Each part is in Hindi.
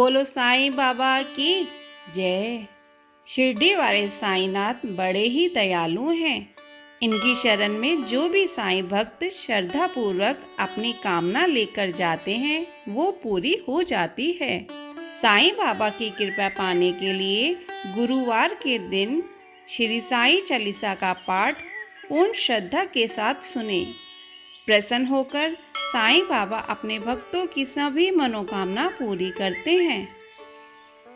बोलो साईं बाबा की जय। शिरडी वाले साईंनाथ बड़े ही दयालु हैं। इनकी शरण में जो भी साईं भक्त श्रद्धा पूर्वक अपनी कामना लेकर जाते हैं वो पूरी हो जाती है। साईं बाबा की कृपा पाने के लिए गुरुवार के दिन श्री साईं चालीसा का पाठ पूर्ण श्रद्धा के साथ सुने। प्रसन्न होकर साईं बाबा अपने भक्तों की सभी मनोकामना पूरी करते हैं।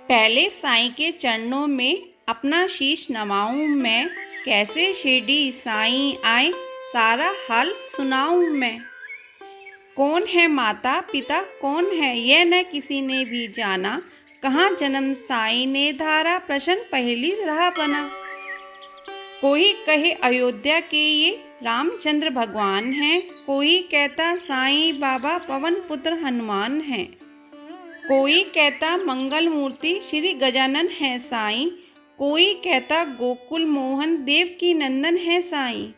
पहले साईं के चरणों में अपना शीश नवाऊं मैं, कैसे शिरडी साईं आए सारा हाल सुनाऊं मैं। कौन है माता पिता कौन है यह न किसी ने भी जाना, कहाँ जन्म साईं ने धारा प्रश्न पहली राह बना। कोई कहे अयोध्या के ये रामचंद्र भगवान हैं, कोई कहता साईं बाबा पवन पुत्र हनुमान हैं, कोई कहता मंगल मूर्ति श्री गजानन है साईं, कोई कहता गोकुल मोहन देवकी नंदन है साईं।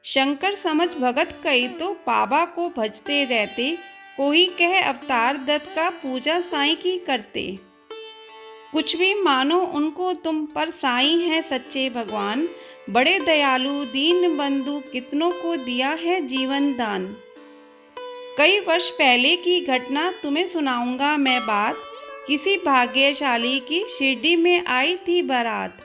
शंकर समझ भगत कई तो बाबा को भजते रहते, कोई कहे अवतार दत्त का पूजा साईं की करते। कुछ भी मानो उनको तुम पर साईं है सच्चे भगवान, बड़े दयालु दीन बंधु कितनों को दिया है जीवन दान। कई वर्ष पहले की घटना तुम्हें सुनाऊंगा मैं बात, किसी भाग्यशाली की शिरडी में आई थी बारात।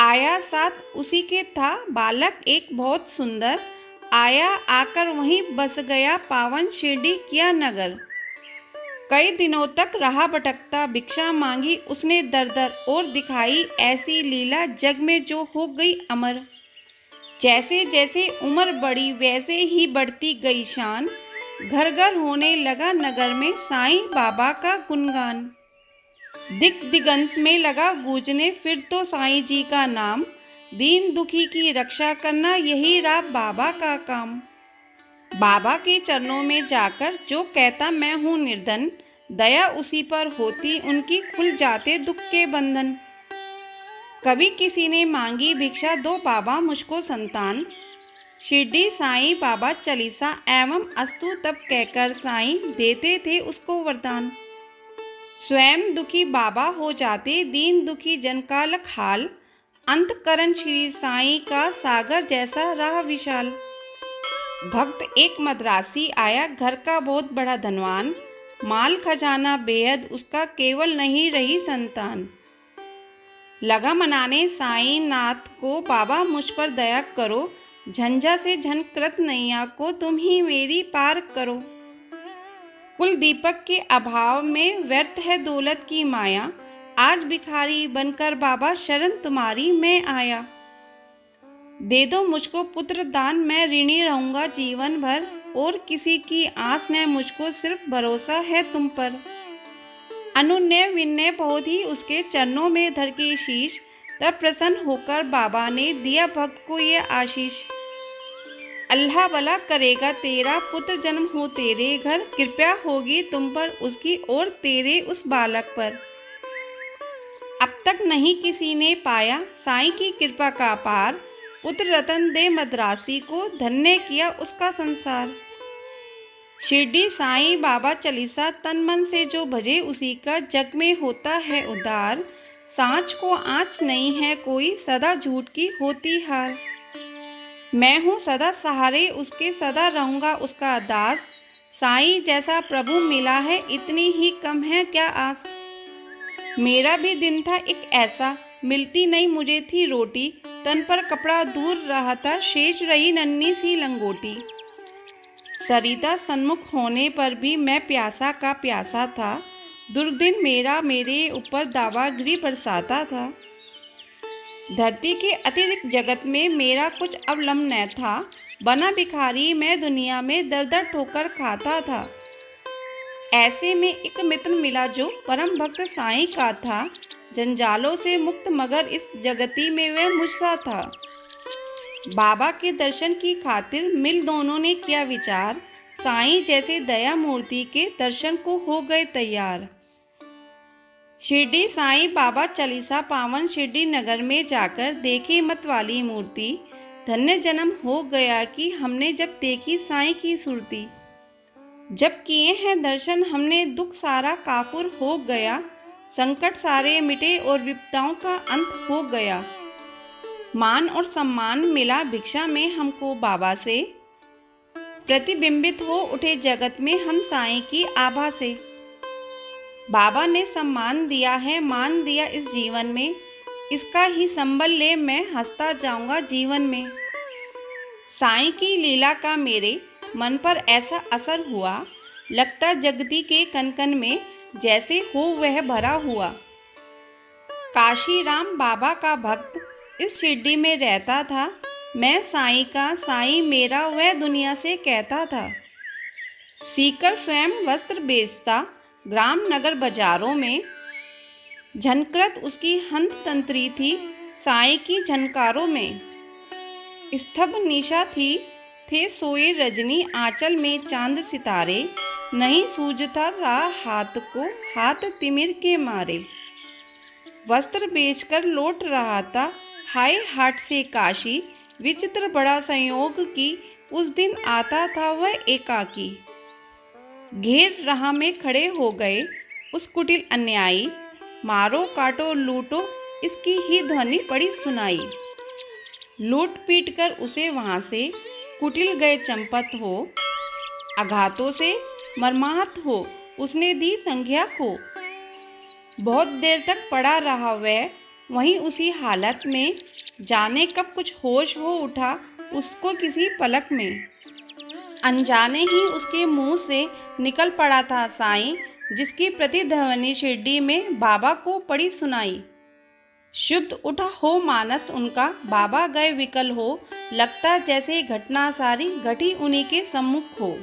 आया साथ उसी के था बालक एक बहुत सुंदर, आया आकर वहीं बस गया पावन शिरडी किया नगर। कई दिनों तक रहा भटकता भिक्षा मांगी उसने दर दर, और दिखाई ऐसी लीला जग में जो हो गई अमर। जैसे जैसे उम्र बढ़ी वैसे ही बढ़ती गई शान, घर घर होने लगा नगर में साईं बाबा का गुणगान। दिक दिगंत में लगा गूंजने फिर तो साईं जी का नाम, दीन दुखी की रक्षा करना यही रहा बाबा का काम। बाबा के चरणों में जाकर जो कहता मैं हूँ निर्धन, दया उसी पर होती उनकी खुल जाते दुख के बंधन। कभी किसी ने मांगी भिक्षा दो बाबा मुझको संतान, शिरडी साईं बाबा चालीसा एवं अस्तु तब कहकर साईं देते थे उसको वरदान। स्वयं दुखी बाबा हो जाते दीन दुखी जन का लख हाल, अंतकरण श्री साईं का सागर जैसा रहा विशाल। भक्त एक मद्रासी आया घर का बहुत बड़ा धनवान, माल खजाना बेहद उसका केवल नहीं रही संतान। लगा मनाने साईं नाथ को बाबा मुझ पर दया करो, झंझा से झनकृत नैया को तुम ही मेरी पार करो। कुल दीपक के अभाव में व्यर्थ है दौलत की माया, आज भिखारी बनकर बाबा शरण तुम्हारी मैं आया। दे दो मुझको पुत्र दान मैं ऋणी रहूंगा जीवन भर, और किसी की आस न मुझको सिर्फ भरोसा है तुम पर। अनुनय विनय बहुत ही उसके चरणों में धर के शीश, तब प्रसन्न होकर बाबा ने दिया भक्त को ये आशीष। अल्लाह भला करेगा तेरा पुत्र जन्म हो तेरे घर, कृपया होगी तुम पर उसकी और तेरे उस बालक पर। अब तक नहीं किसी ने पाया साईं की कृपा का पार, पुत्र रतन दे मद्रासी को धन्य किया उसका संसार। शिरडी साईं बाबा चालीसा तन मन से जो भजे उसी का जग में होता है उद्धार, सांच को आँच नहीं है कोई सदा झूठ की होती हार। मैं हूँ सदा सहारे उसके सदा रहूँगा उसका दास, साईं जैसा प्रभु मिला है इतनी ही कम है क्या आस। मेरा भी दिन था एक ऐसा, मिलती नहीं मुझे थी रोटी, तन पर कपड़ा दूर रहा था शेष रही नन्ही सी लंगोटी। सरिता सन्मुख होने पर भी मैं प्यासा का प्यासा था, दुर्दिन मेरा मेरे ऊपर दावागिरी बरसाता था। धरती के अतिरिक्त जगत में मेरा कुछ अवलंब न था, बना भिखारी मैं दुनिया में दर दर ठोकर खाता था। ऐसे में एक मित्र मिला जो परम भक्त साईं का था, जंजालों से मुक्त मगर इस जगती में वह मुझसा था। बाबा के दर्शन की खातिर मिल दोनों ने किया विचार, साईं जैसे दया मूर्ति के दर्शन को हो गए तैयार। शिरडी साईं बाबा चालीसा पावन शिरडी नगर में जाकर देखे मत वाली मूर्ति, धन्य जन्म हो गया कि हमने जब देखी साईं की सुरती। जब किए हैं दर्शन हमने दुख सारा काफुर हो गया, संकट सारे मिटे और विपदाओं का अंत हो गया। मान और सम्मान मिला भिक्षा में हमको बाबा से, प्रतिबिंबित हो उठे जगत में हम साईं की आभा से। बाबा ने सम्मान दिया है, मान दिया इस जीवन में, इसका ही संबल ले मैं हंसता जाऊंगा जीवन में। साईं की लीला का मेरे मन पर ऐसा असर हुआ, लगता जगती के कन कन में जैसे हो वह भरा हुआ। काशी राम बाबा का भक्त इस शिरडी में रहता था, मैं साईं का साईं मेरा वह दुनिया से कहता था। सीकर स्वयं वस्त्र बेचता ग्राम नगर बाजारों में, झनकृत उसकी हंत तंत्री थी साईं की झनकारों में। स्तब्ध निशा थी, थे सोए रजनी आंचल में चांद सितारे, नहीं सूझता रहा हाथ को हाथ तिमिर के मारे। वस्त्र बेचकर लौट रहा था हाय हाट से काशी, विचित्र बड़ा संयोग की उस दिन आता था वह एकाकी। घेर राह में खड़े हो गए उस कुटिल अन्यायी, मारो काटो लूटो इसकी ही ध्वनि पड़ी सुनाई। लूट पीट कर उसे वहां से कुटिल गए चंपत हो, आघातों से मर्माहत हो उसने दी संज्ञा को। बहुत देर तक पड़ा रहा वह वहीं उसी हालत में, जाने कब कुछ होश हो उठा उसको किसी पलक में। अनजाने ही उसके मुंह से निकल पड़ा था साईं, जिसकी प्रतिध्वनि शिरडी में बाबा को पड़ी सुनाई। शुद्ध उठा हो मानस उनका, बाबा गए विकल हो, लगता जैसे घटना सारी घटी उन्हीं के सम्मुख हो।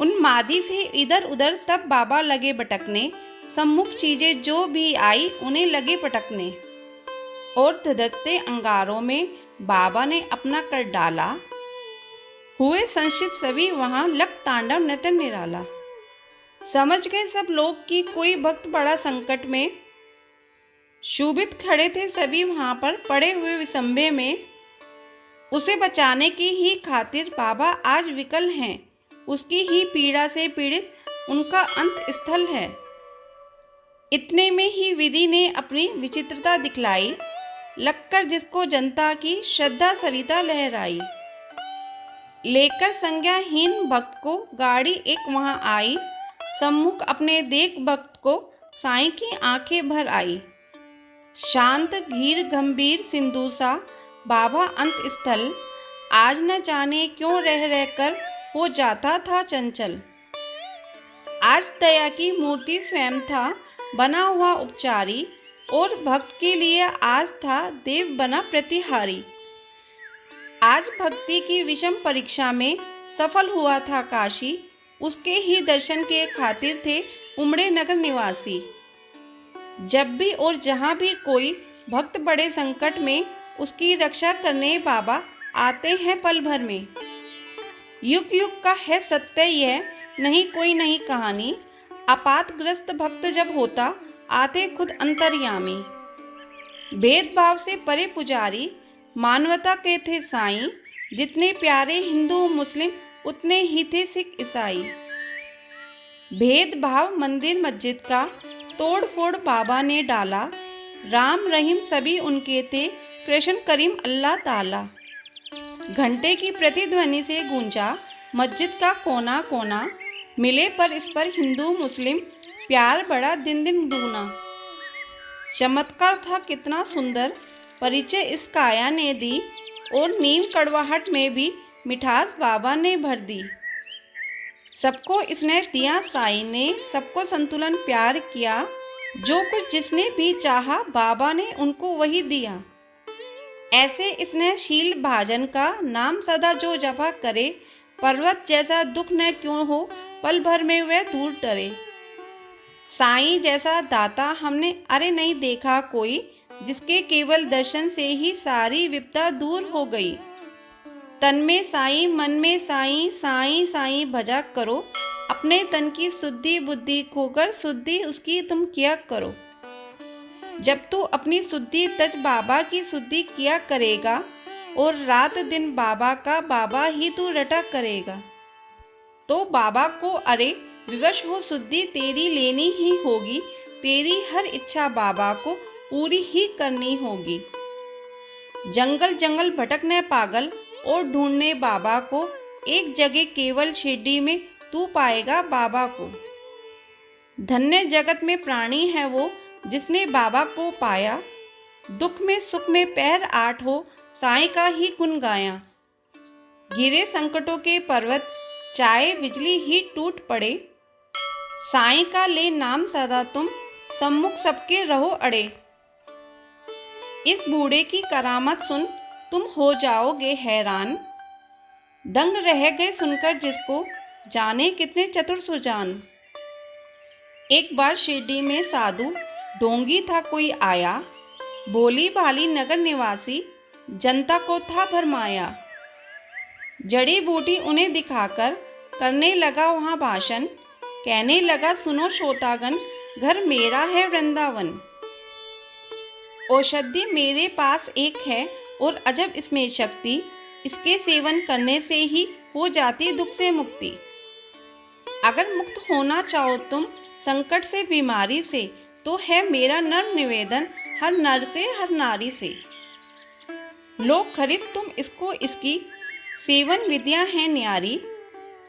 उन्मादी से इधर उधर तब बाबा लगे भटकने, सम्मुख चीजें जो भी आई उन्हें लगे पटकने। और धधकते अंगारों में बाबा ने अपना कर डाला, हुए संशित सभी वहां लग तांडव नृत्य निराला। समझ गए सब लोग कि कोई भक्त बड़ा संकट में, शोभित खड़े थे सभी वहां पर पड़े हुए विसंबे में। उसे बचाने की ही खातिर बाबा आज विकल हैं, उसकी ही पीड़ा से पीड़ित उनका अंत स्थल है। इतने में ही विधि ने अपनी विचित्रता दिखलाई, लगकर जिसको जनता की श्रद्धा सरिता लहराई। लेकर संज्ञाहीन भक्त को गाड़ी एक वहां आई, सम्मुख अपने देख भक्त को साईं की आंखें भर आई। शांत धीर गंभीर सिंधु सा बाबा अंत स्थल, आज न जाने क्यों रह रहकर हो जाता था चंचल। आज दया की मूर्ति स्वयं था बना हुआ उपचारी, और भक्त के लिए आज था देव बना प्रतिहारी। आज भक्ति की विषम परीक्षा में सफल हुआ था काशी, उसके ही दर्शन के खातिर थे उमड़े नगर निवासी। जब भी और जहाँ भी कोई भक्त बड़े संकट में, उसकी रक्षा करने बाबा आते हैं पल भर में। युग युग का है सत्य यह, नहीं कोई नहीं कहानी, आपातग्रस्त भक्त जब होता आते खुद अंतर्यामी। भेदभाव से परे पुजारी मानवता के थे साईं, जितने प्यारे हिंदू मुस्लिम उतने ही थे सिख ईसाई। भेदभाव मंदिर मस्जिद का तोड़ फोड़ बाबा ने डाला, राम रहीम सभी उनके थे कृष्ण करीम अल्लाह ताला। घंटे की प्रतिध्वनि से गूंजा मस्जिद का कोना कोना, मिले पर इस पर हिंदू मुस्लिम प्यार बड़ा दिन दिन दूना। चमत्कार था कितना सुंदर परिचय इस काया ने दी, और नीम कड़वाहट में भी मिठास बाबा ने भर दी। सबको इसने दिया साईं ने, सबको संतुलन प्यार किया, जो कुछ जिसने भी चाहा बाबा ने उनको वही दिया। ऐसे इसने शील भाजन का नाम सदा जो जपा करे, पर्वत जैसा दुख न क्यों हो पल भर में वह दूर डरे। साईं जैसा दाता हमने अरे नहीं देखा कोई, जिसके केवल दर्शन से ही सारी विपदा दूर हो गई। तन में साईं मन में साईं, साईं साईं भजा करो, अपने तन की शुद्धि बुद्धि खोकर शुद्धि उसकी तुम किया करो। जब तू अपनी शुद्धि तज बाबा की शुद्धि किया करेगा, और रात दिन बाबा का बाबा ही तू रटा करेगा। तो बाबा को अरे विवश हो शुद्धि तेरी लेनी ही होगी, तेरी हर इच्छा बाबा को पूरी ही करनी होगी। जंगल जंगल भटकने पागल और ढूंढने बाबा को, एक जगह केवल शिरडी में तू पाएगा बाबा को। धन्य जगत में प्राणी है वो जिसने बाबा को पाया, दुख में सुख में पैर आठ हो साईं का ही गुण गाया। गिरे संकटों के पर्वत चाहे बिजली ही टूट पड़े, साईं का ले नाम सदा तुम सम्मुख सबके रहो अड़े। इस बूढ़े की करामत सुन तुम हो जाओगे हैरान, दंग रह गए सुनकर जिसको जाने कितने चतुर सुजान। एक बार शिरडी में साधु ढोंगी था कोई आया, भोली भाली नगर निवासी जनता को था भरमाया। जड़ी बूटी उन्हें दिखाकर करने लगा वहाँ भाषण, कहने लगा सुनो श्रोतागण घर मेरा है वृंदावन। औषधि मेरे पास एक है और अजब इसमें शक्ति, इसके सेवन करने से ही हो जाती दुख से मुक्ति। अगर मुक्त होना चाहो तुम संकट से बीमारी से, तो है मेरा नर्म निवेदन हर नर से हर नारी से। लोग खरीद तुम इसको, इसकी सेवन विद्या है न्यारी,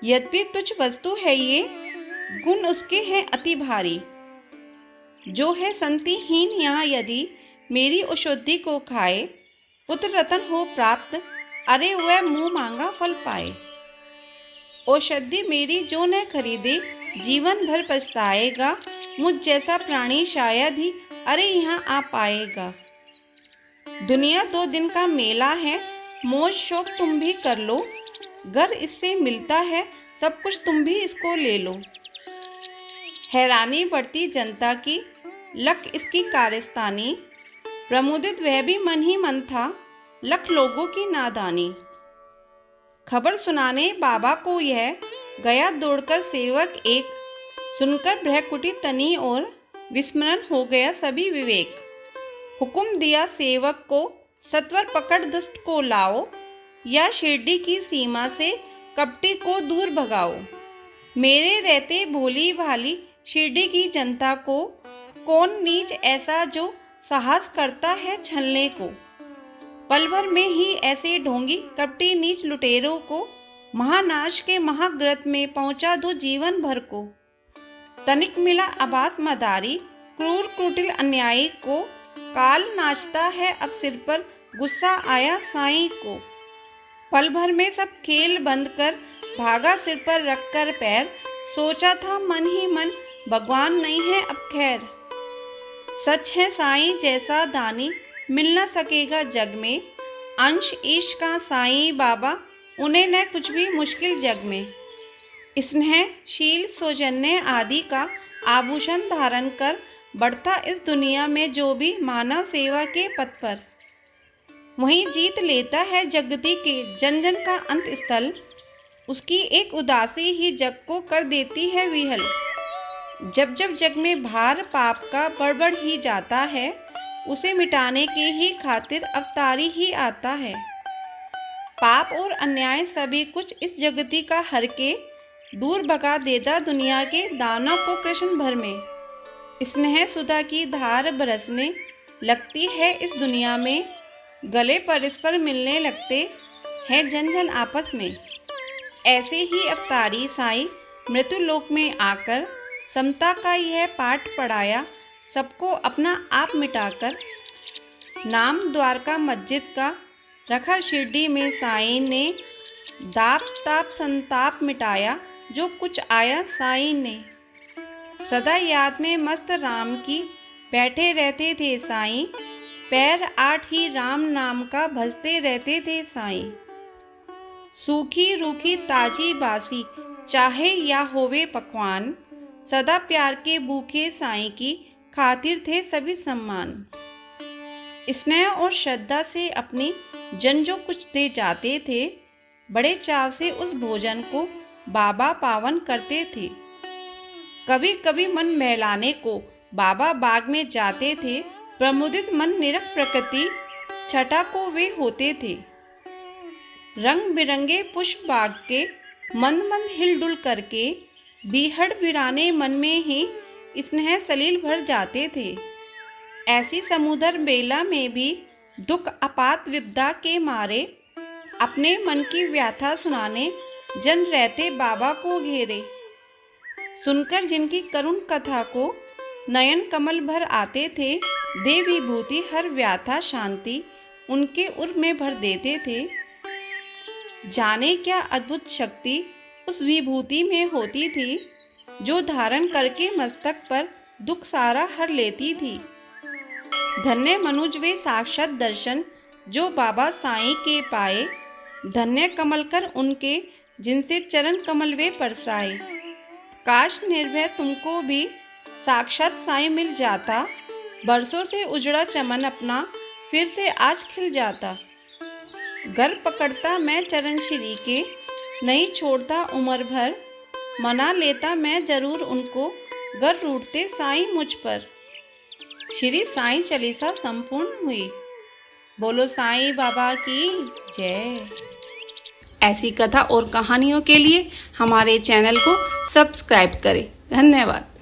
यद्यपि तुच्छ वस्तु है ये गुण उसके हैं अति भारी। जो है संतिहीन यहाँ यदि मेरी औषधि को खाए, पुत्र रतन हो प्राप्त अरे वह मुँह मांगा फल पाए। औषधि मेरी जो न खरीदे जीवन भर पछताएगा, मुझ जैसा प्राणी शायद ही अरे यहाँ आ पाएगा। दुनिया 2 दिन का मेला है, मौज शौक तुम भी कर लो, घर इससे मिलता है सब कुछ तुम भी इसको ले लो। हैरानी बढ़ती जनता की लख इसकी कारस्तानी, प्रमुदित वह भी मन ही मन था लख लोगों की नादानी। खबर सुनाने बाबा को यह गया दौड़कर सेवक एक, सुनकर भ्रकुटी तनी और विस्मरण हो गया सभी विवेक। हुक्म दिया सेवक को सत्वर पकड़ दुष्ट को लाओ, या शिरडी की सीमा से कपटी को दूर भगाओ। मेरे रहते भोली भाली शिरडी की जनता को, कौन नीच ऐसा जो साहस करता है छलने को। पल भर में ही ऐसे ढोंगी कपटी नीच लुटेरों को, महानाश के महाग्रत में पहुंचा दो जीवन भर को। तनिक मिला आभास मदारी क्रूर कुटिल अन्यायी को, काल नाचता है अब सिर पर गुस्सा आया साईं को। पल भर में सब खेल बंद कर भागा सिर पर रखकर पैर, सोचा था मन ही मन भगवान नहीं है अब खैर। सच है साईं जैसा दानी मिल न सकेगा जग में, अंश ईश का साईं बाबा उन्हें न कुछ भी मुश्किल जग में। स्नेह शील सौजन्य आदि का आभूषण धारण कर बढ़ता इस दुनिया में जो भी मानव सेवा के पथ पर, वहीं जीत लेता है जगती के जन जन का अंत स्थल। उसकी एक उदासी ही जग को कर देती है विहल। जब जब जग में भार पाप का बढ़ ही जाता है, उसे मिटाने के ही खातिर अवतारी ही आता है। पाप और अन्याय सभी कुछ इस जगती का हर के दूर भगा देता दुनिया के दानव को कृष्ण भर में। स्नेह सुधा की धार बरसने लगती है इस दुनिया में, गले परस्पर मिलने लगते हैं जन जन आपस में। ऐसे ही अवतारी साईं मृत्युलोक में आकर समता का यह पाठ पढ़ाया, सबको अपना आप मिटाकर। नाम द्वारका मस्जिद का रखा शिरडी में साईं ने, दाप ताप संताप मिटाया जो कुछ आया साईं ने। सदा याद में मस्त राम की बैठे रहते थे साईं, पैर आठ ही राम नाम का भजते रहते थे साईं। सूखी रूखी ताजी बासी चाहे या होवे पकवान, सदा प्यार के भूखे साईं की खातिर थे सभी सम्मान। स्नेह और श्रद्धा से अपने जन जो कुछ दे जाते थे, बड़े चाव से उस भोजन को बाबा पावन करते थे। कभी कभी मन बहलाने को बाबा बाग में जाते थे, प्रमुदित मन निरख प्रकृति छटा को वे होते थे। रंग बिरंगे पुष्प बाग के मंद मंद हिलडुल करके बीहड़ बिराने मन में ही स्नेह सलील भर जाते थे। ऐसी समुद्र बेला में भी दुख आपात विपदा के मारे अपने मन की व्यथा सुनाने जन रहते बाबा को घेरे। सुनकर जिनकी करुण कथा को नयन कमल भर आते थे, दे विभूति हर व्यथा शांति उनके उर में भर देते थे। जाने क्या अद्भुत शक्ति उस विभूति में होती थी, जो धारण करके मस्तक पर दुख सारा हर लेती थी। धन्य मनुज वे साक्षात दर्शन जो बाबा साईं के पाए, धन्य कमल कर उनके जिनसे चरण कमल वे परसाए। काश निर्भय तुमको भी साक्षात साईं मिल जाता, बरसों से उजड़ा चमन अपना फिर से आज खिल जाता। घर पकड़ता मैं चरण श्री के, नहीं छोड़ता उम्र भर, मना लेता मैं जरूर उनको, घर रूठते साईं मुझ पर। श्री साईं चालीसा संपूर्ण हुई। बोलो साईं बाबा की जय। ऐसी कथा और कहानियों के लिए हमारे चैनल को सब्सक्राइब करें। धन्यवाद।